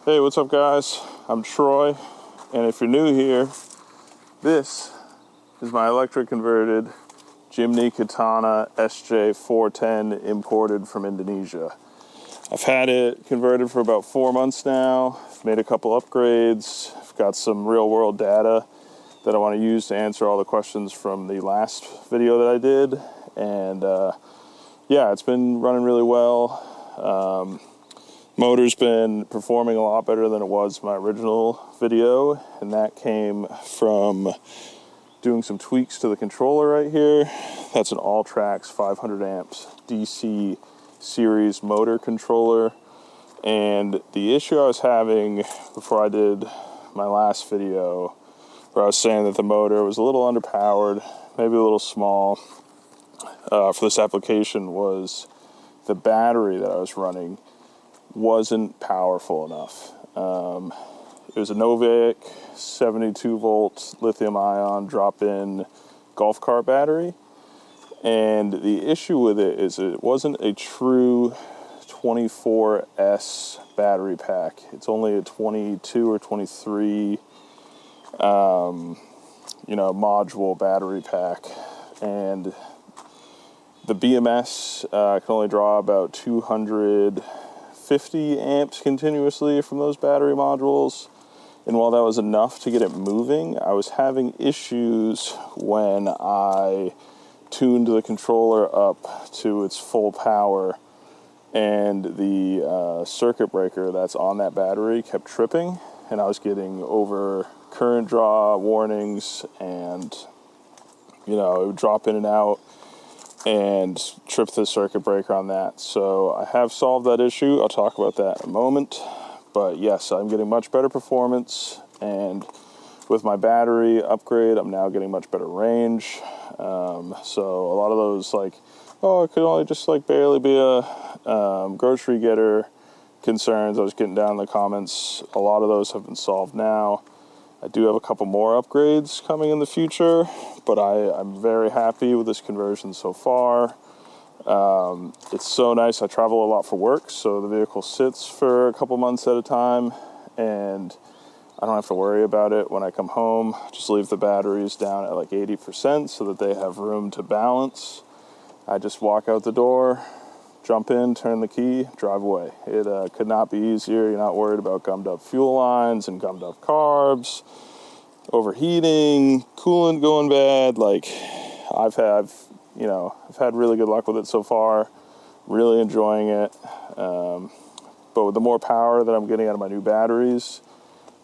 Hey, what's up guys? I'm Troy, and if you're new here, this is my electric converted Jimny Katana SJ410 imported from Indonesia. I've had it converted for about 4 months now. I've made a couple upgrades. I've got some real world data that I want to use to answer all the questions from the last video that I did. And yeah, it's been running really well. Motor's been performing a lot better than it was my original video, and that came from doing some tweaks to the controller right here. That's an All-Trax 500 amps DC series motor controller, and the issue I was having before I did my last video, where I was saying that the motor was a little underpowered, maybe a little small for this application, was the battery that I was running wasn't powerful enough. It was a Novik 72 volt lithium ion drop-in golf cart battery, and the issue with it is it wasn't a true 24S battery pack. It's only a 22 or 23 module battery pack, and the BMS can only draw about 250 amps continuously from those battery modules. And while that was enough to get it moving, I was having issues when I tuned the controller up to its full power, and the circuit breaker that's on that battery kept tripping, and I was getting over current draw warnings, and it would drop in and out and trip the circuit breaker on that. So I have solved that issue. I'll talk about that in a moment. But yes, I'm getting much better performance, and with my battery upgrade, I'm now getting much better range. So a lot of those it could only just barely be a grocery getter concerns I was getting down in the comments, a lot of those have been solved now. I do have a couple more upgrades coming in the future, but I'm very happy with this conversion so far. It's so nice. I travel a lot for work, so the vehicle sits for a couple months at a time, and I don't have to worry about it when I come home. Just leave the batteries down at 80% so that they have room to balance. I just walk out the door, jump in, turn the key, drive away. It could not be easier. You're not worried about gummed up fuel lines and gummed up carbs, overheating, coolant going bad. I've had really good luck with it so far. Really enjoying it. But with the more power that I'm getting out of my new batteries,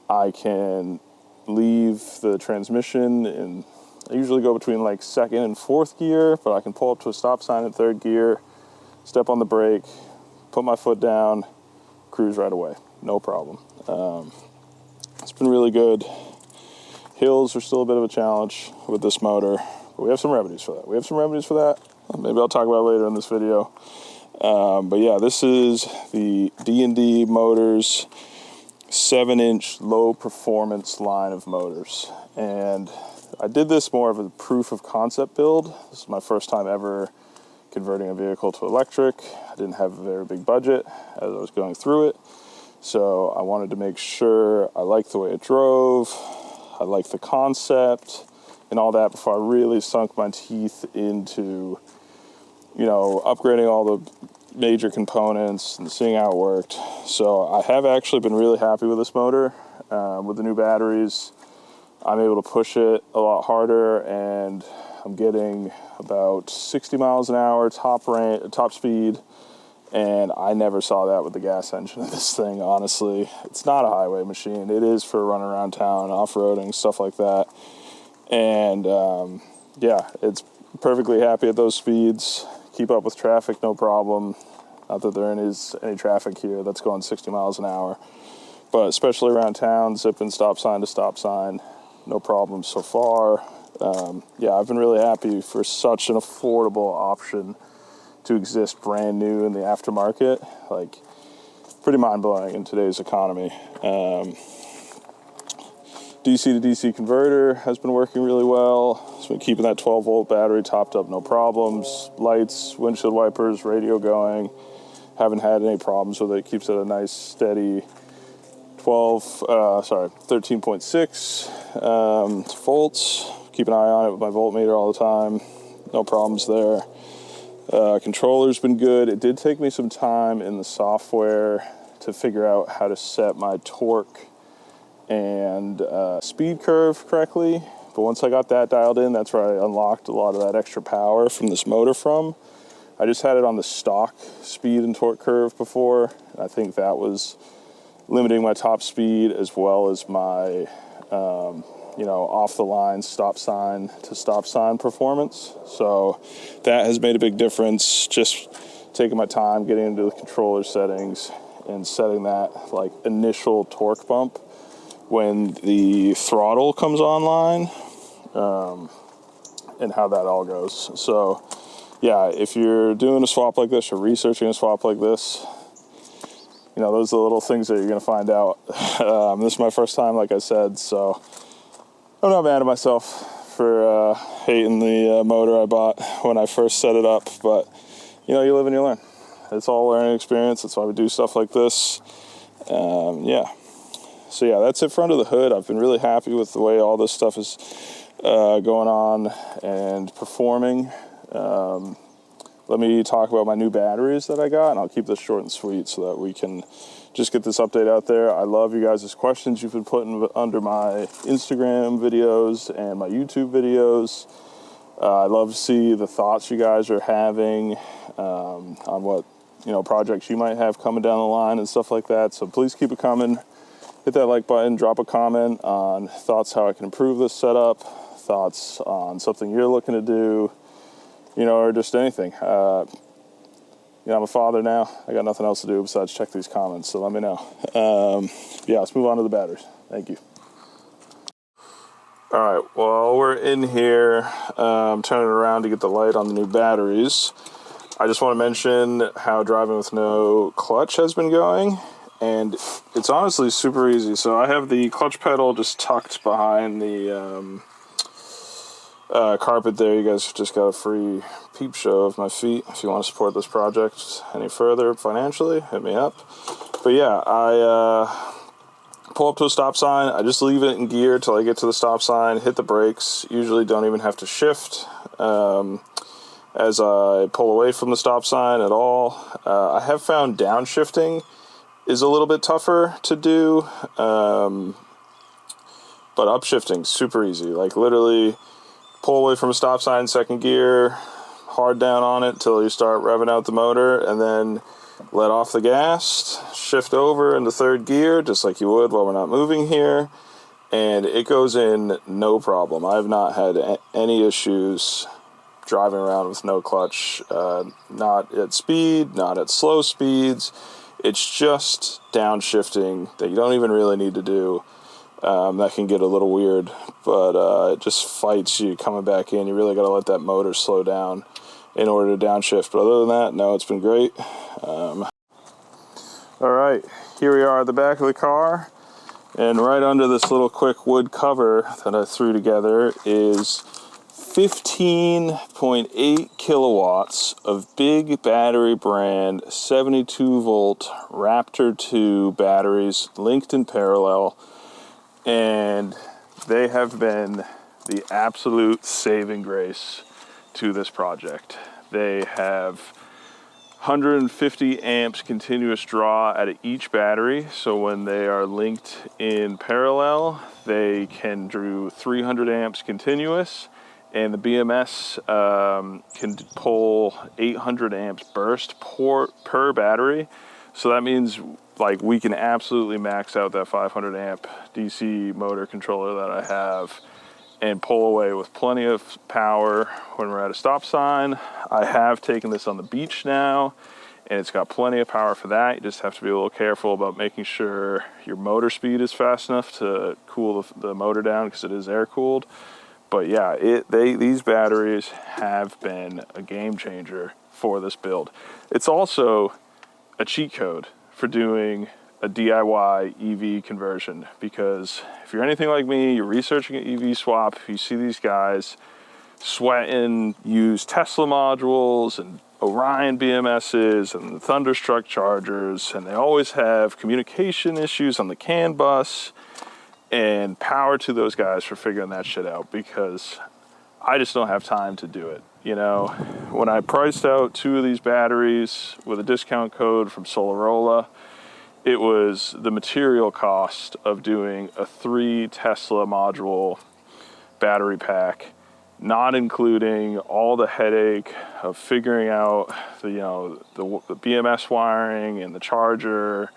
I can leave the transmission, and I usually go between second and fourth gear, but I can pull up to a stop sign in third gear, step on the brake, put my foot down, cruise right away. No problem. It's been really good. Hills are still a bit of a challenge with this motor, but we have some remedies for that. Maybe I'll talk about it later in this video. But yeah, this is the D&D Motors 7-inch low performance line of motors. And I did this more of a proof of concept build. This is my first time ever converting a vehicle to electric. I didn't have a very big budget as I was going through it, so I wanted to make sure I liked the way it drove, I liked the concept and all that before I really sunk my teeth into upgrading all the major components and seeing how it worked. So I have actually been really happy with this motor. With the new batteries, I'm able to push it a lot harder, and I'm getting about 60 miles an hour top speed, and I never saw that with the gas engine of this thing, honestly. It's not a highway machine. It is for running around town, off-roading, stuff like that. And yeah, it's perfectly happy at those speeds. Keep up with traffic, no problem. Not that there is any traffic here that's going 60 miles an hour, but especially around town, zipping stop sign to stop sign, no problem so far. Yeah, I've been really happy for such an affordable option to exist brand new in the aftermarket. Pretty mind-blowing in today's economy. DC to DC converter has been working really well. It's been keeping that 12 volt battery topped up, no problems. Lights, windshield wipers, radio going. Haven't had any problems with it. Keeps it a nice, steady 13.6 volts. Keep an eye on it with my voltmeter all the time. No problems there. Controller's been good. It did take me some time in the software to figure out how to set my torque and speed curve correctly. But once I got that dialed in, that's where I unlocked a lot of that extra power from this motor from. I just had it on the stock speed and torque curve before. I think that was limiting my top speed as well as my, off the line stop sign to stop sign performance. So that has made a big difference. Just taking my time, getting into the controller settings and setting that like initial torque bump when the throttle comes online, and how that all goes. So yeah, if you're doing a swap like this or researching a swap like this, those are the little things that you're going to find out. This is my first time, like I said, so I'm not mad at myself for hating the motor I bought when I first set it up. But, you live and you learn. It's all learning experience. That's why we do stuff like this. Yeah. So, yeah, that's it for under the hood. I've been really happy with the way all this stuff is going on and performing. Let me talk about my new batteries that I got, and I'll keep this short and sweet so that we can just get this update out there. I love you guys' questions you've been putting under my Instagram videos and my YouTube videos. I love to see the thoughts you guys are having on what, projects you might have coming down the line and stuff like that. So please keep it coming. Hit that like button, drop a comment on thoughts how I can improve this setup, thoughts on something you're looking to do, or just anything. I'm a father now. I got nothing else to do besides check these comments, so let me know. Let's move on to the batteries. Thank you. All right, well, we're in here turning around to get the light on the new batteries. I just want to mention how driving with no clutch has been going, and it's honestly super easy. So I have the clutch pedal just tucked behind the carb'd there. You guys just got a free peep show of my feet. If you want to support this project any further financially, hit me up. But yeah, I pull up to a stop sign. I just leave it in gear till I get to the stop sign, hit the brakes. Usually don't even have to shift as I pull away from the stop sign at all. I have found downshifting is a little bit tougher to do, but upshifting super easy. Like literally pull away from a stop sign, second gear, hard down on it till you start revving out the motor, and then let off the gas, shift over into third gear, just like you would while we're not moving here, and it goes in no problem. I have not had any issues driving around with no clutch, not at speed, not at slow speeds. It's just downshifting that you don't even really need to do. That can get a little weird, but it just fights you coming back in. You really got to let that motor slow down in order to downshift. But other than that, no, it's been great. All right, here we are at the back of the car, and right under this little quick wood cover that I threw together is 15.8 kilowatts of big battery brand 72 volt Raptor 2 batteries linked in parallel, and they have been the absolute saving grace to this project. They have 150 amps continuous draw out of each battery, so when they are linked in parallel, they can do 300 amps continuous, and the BMS can pull 800 amps burst per battery. So that means like we can absolutely max out that 500 amp DC motor controller that I have and pull away with plenty of power when we're at a stop sign. I have taken this on the beach now, and it's got plenty of power for that. You just have to be a little careful about making sure your motor speed is fast enough to cool the motor down, because it is air cooled. But yeah, these batteries have been a game changer for this build. It's also a cheat code for doing a DIY EV conversion, because if you're anything like me, you're researching an EV swap, you see these guys sweating, use Tesla modules and Orion BMSs and the Thunderstruck chargers, and they always have communication issues on the CAN bus, and power to those guys for figuring that shit out, because I just don't have time to do it. You know, when I priced out 2 of these batteries with a discount code from Solarola, it was the material cost of doing a 3 Tesla module battery pack, not including all the headache of figuring out the BMS wiring and the charger,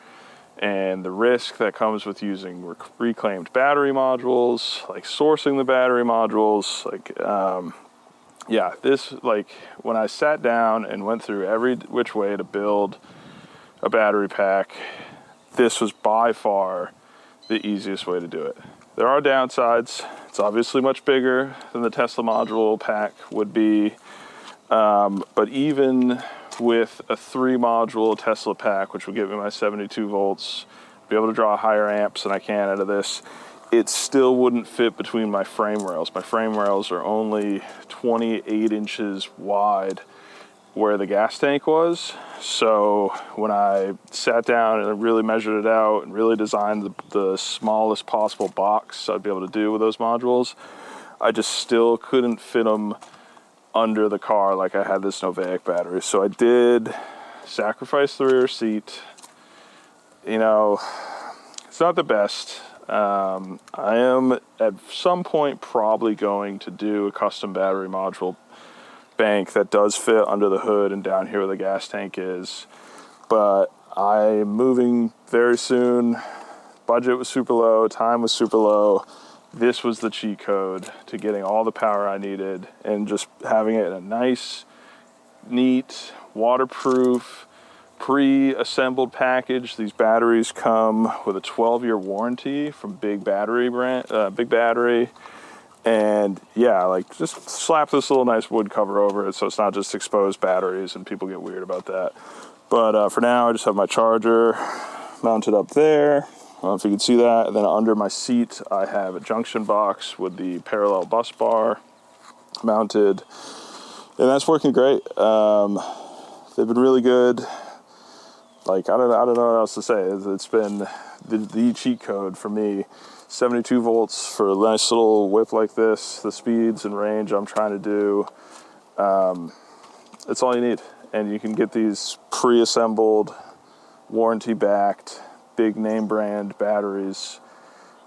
and the risk that comes with using reclaimed battery modules, like sourcing the battery modules, when I sat down and went through every which way to build a battery pack, this was by far the easiest way to do it. There are downsides. It's obviously much bigger than the Tesla module pack would be, but even with a 3 module Tesla pack, which would give me my 72 volts, be able to draw higher amps than I can out of this, it still wouldn't fit between my frame rails. My frame rails are only 28 inches wide where the gas tank was. So when I sat down and really measured it out and really designed the smallest possible box I'd be able to do with those modules, I just still couldn't fit them under the car like I had this Novaic battery. So I did sacrifice the rear seat. You know, it's not the best. I am at some point probably going to do a custom battery module bank that does fit under the hood and down here where the gas tank is, but I'm moving very soon. Budget was super low, time was super low. This was the cheat code to getting all the power I needed and just having it in a nice, neat, waterproof, pre-assembled package. These batteries come with a 12-year warranty from Big Battery and yeah, like just slap this little nice wood cover over it so it's not just exposed batteries and people get weird about that. But for now, I just have my charger mounted up there. I don't know if you can see that. And then under my seat, I have a junction box with the parallel bus bar mounted, and that's working great. They've been really good. Like, I don't know what else to say. It's been the cheat code for me. 72 volts for a nice little whip like this, the speeds and range I'm trying to do. It's all you need. And you can get these pre-assembled, warranty-backed, big name brand batteries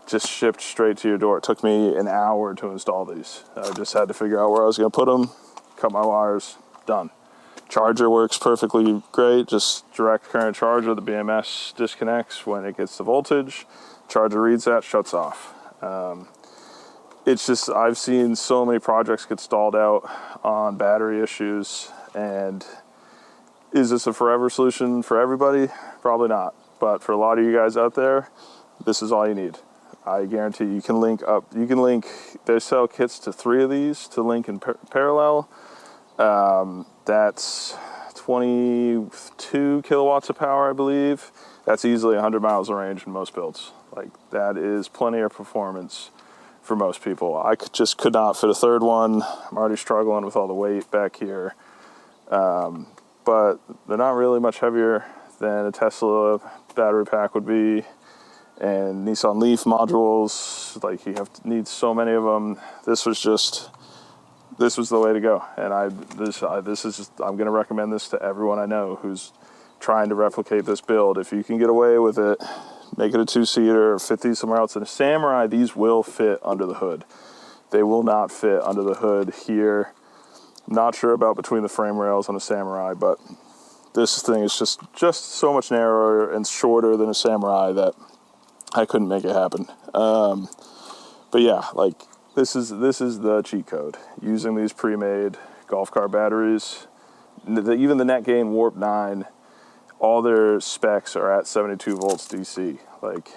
just shipped straight to your door. It took me an hour to install these. I just had to figure out where I was going to put them, cut my wires, done. Charger works perfectly great. Just direct current charger. The BMS disconnects when it gets the voltage. Charger reads that, shuts off. It's just, I've seen so many projects get stalled out on battery issues, and is this a forever solution for everybody? Probably not. But for a lot of you guys out there, this is all you need. I guarantee you can link up. You can link. They sell kits to 3 of these to link in parallel. That's 22 kilowatts of power, I believe. That's easily 100 miles of range in most builds. Like, that is plenty of performance for most people. I just could not fit a 3rd one. I'm already struggling with all the weight back here. But they're not really much heavier than a Tesla battery pack would be. And Nissan Leaf modules, like, you need so many of them. This was the way to go. And I'm going to recommend this to everyone I know who's trying to replicate this build. If you can get away with it, make it a 2-seater or fit these somewhere else. In a Samurai, these will fit under the hood. They will not fit under the hood here. I'm not sure about between the frame rails on a Samurai, but this thing is just so much narrower and shorter than a Samurai that I couldn't make it happen. But yeah, like, this is the cheat code. Using these pre-made golf car batteries, even the netgain Warp 9, all their specs are at 72 volts DC. Like,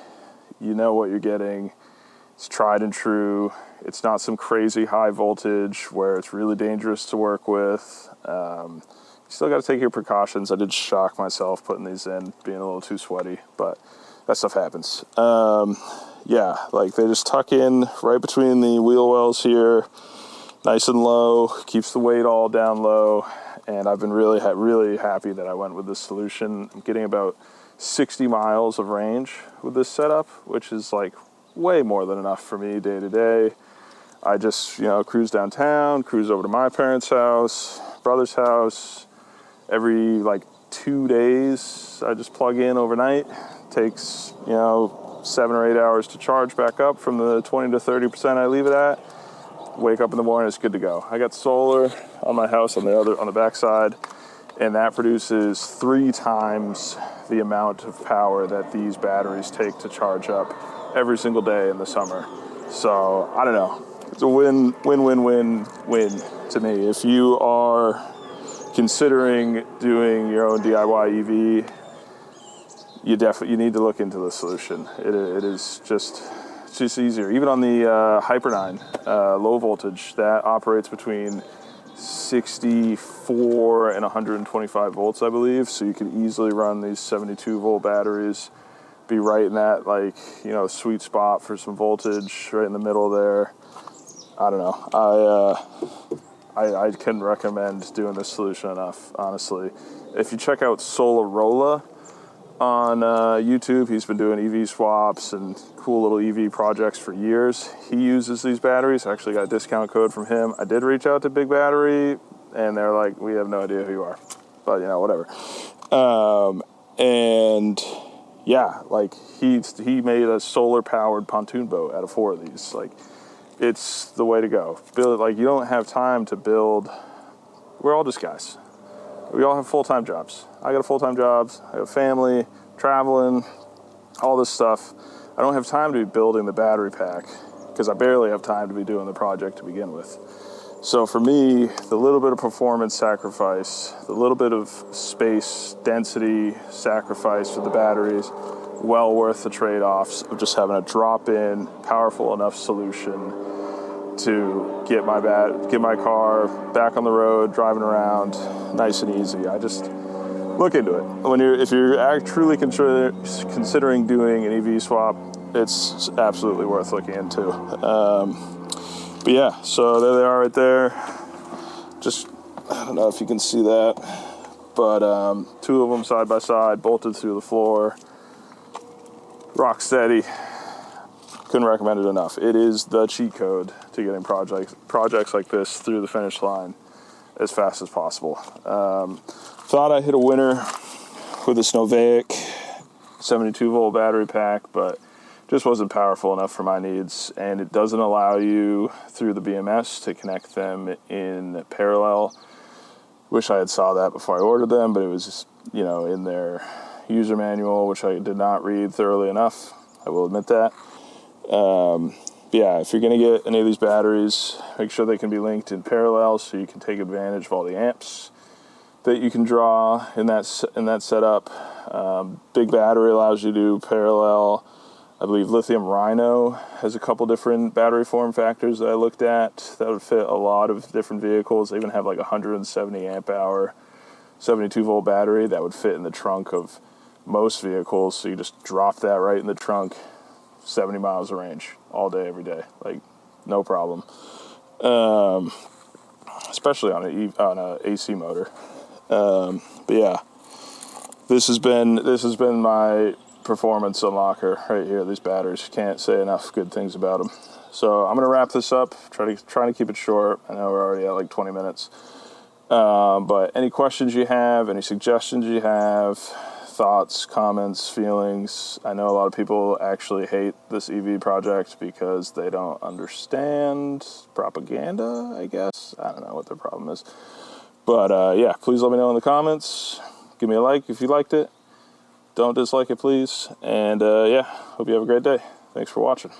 you know what you're getting. It's tried and true. It's not some crazy high voltage where it's really dangerous to work with. You still got to take your precautions. I did shock myself putting these in, being a little too sweaty, but that stuff happens. Yeah, like, they just tuck in right between the wheel wells here, nice and low, keeps the weight all down low, and I've been really happy that I went with this solution. I'm getting about 60 miles of range with this setup, which is like way more than enough for me day to day. I just, cruise downtown, cruise over to my parents' house, brother's house. Every like 2 days, I just plug in overnight. Takes, 7 or 8 hours to charge back up from the 20 to 30% I leave it at. Wake up in the morning, it's good to go. I got solar on my house on the backside, and that produces 3 times the amount of power that these batteries take to charge up every single day in the summer. So I don't know. It's a win to me. If you are considering doing your own DIY EV, you need to look into the solution. It is just easier. Even on the Hyper 9 low voltage, that operates between 64 and 125 volts, I believe. So you can easily run these 72 volt batteries, be right in that sweet spot for some voltage, right in the middle there. I don't know. I couldn't recommend doing this solution enough, honestly. If you check out Solarola on YouTube, he's been doing EV swaps and cool little EV projects for years. He uses these batteries. I actually got a discount code from him. I did reach out to Big Battery, and they're like, we have no idea who you are. But, whatever. And yeah, like he made a solar-powered pontoon boat out of 4 of these. Like, it's the way to go. Build, like, you don't have time to build. We're all just guys. We all have full-time jobs. I got a full-time job. I have family, traveling, all this stuff. I don't have time to be building the battery pack because I barely have time to be doing the project to begin with. So for me, the little bit of performance sacrifice, the little bit of space density sacrifice for the batteries, well worth the trade-offs of just having a drop-in, powerful enough solution to get my car back on the road, driving around, nice and easy. I just look into it. If you're truly considering doing an EV swap, it's absolutely worth looking into. But yeah, so there they are right there. Just, I don't know if you can see that, but 2 of them side by side, bolted through the floor, rock steady. Couldn't recommend it enough. It is the cheat code to getting projects like this through the finish line as fast as possible. Thought I hit a winner with this Novaic 72 volt battery pack, but just wasn't powerful enough for my needs, and it doesn't allow you through the BMS to connect them in parallel. Wish I had saw that before I ordered them, but it was just, in their user manual, which I did not read thoroughly enough. I will admit that. But yeah, if you're going to get any of these batteries, make sure they can be linked in parallel so you can take advantage of all the amps that you can draw in that setup. Big Battery allows you to do parallel. I believe Lithium Rhino has a couple different battery form factors that I looked at that would fit a lot of different vehicles. They even have like 170 amp hour 72 volt battery that would fit in the trunk of most vehicles. So you just drop that right in the trunk, 70 miles of range all day, every day, like no problem. Especially on a AC motor. But yeah, this has been my performance unlocker right here. These batteries, can't say enough good things about them. So I'm gonna wrap this up. Trying to keep it short. I know we're already at like 20 minutes. But any questions you have, any suggestions you have, thoughts, comments, feelings. I know a lot of people actually hate this EV project because they don't understand propaganda, I guess. I don't know what their problem is. But yeah, please let me know in the comments. Give me a like if you liked it. Don't dislike it, please. And yeah, hope you have a great day. Thanks for watching.